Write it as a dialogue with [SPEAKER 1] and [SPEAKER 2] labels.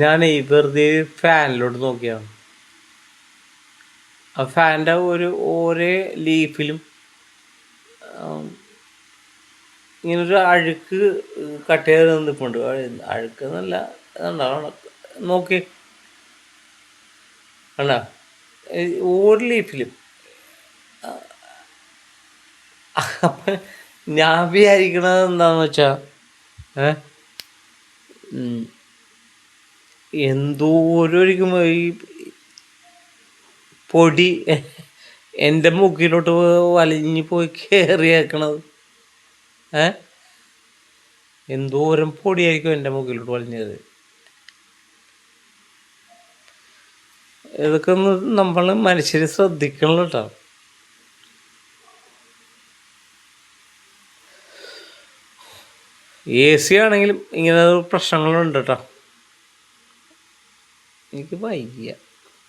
[SPEAKER 1] ഞാനേ വെറുതെ ഫാനിലോട്ട് നോക്കിയാണ്. ആ ഫാനിൻ്റെ ഓരോ ലീഫിലും ഇങ്ങനൊരു അഴുക്ക് കട്ട് ചെയ്ത് നിൽപ്പുണ്ട്. അഴുക്ക് എന്നല്ല, അതുണ്ടാവണം. നോക്കി അല്ല, ഓരോ ലീഫിലും. അപ്പം ഞാൻ വിചാരിക്കണത് എന്താണെന്ന് വെച്ചാൽ, എന്തോരം ഈ പൊടി എൻ്റെ മൂക്കിലോട്ട് വലിഞ്ഞ് പോയി കയറിയേക്കണത്. എന്തോരം പൊടിയായിരിക്കും എൻ്റെ മൂക്കിലോട്ട് വലിഞ്ഞത്. ഇതൊക്കെ ഒന്ന് നമ്മൾ മനുഷ്യർ ശ്രദ്ധിക്കണം കേട്ടോ. AC ആണെങ്കിലും ഇങ്ങനെ പ്രശ്നങ്ങളുണ്ട് കേട്ടോ. എനിക്ക് വയ്യ.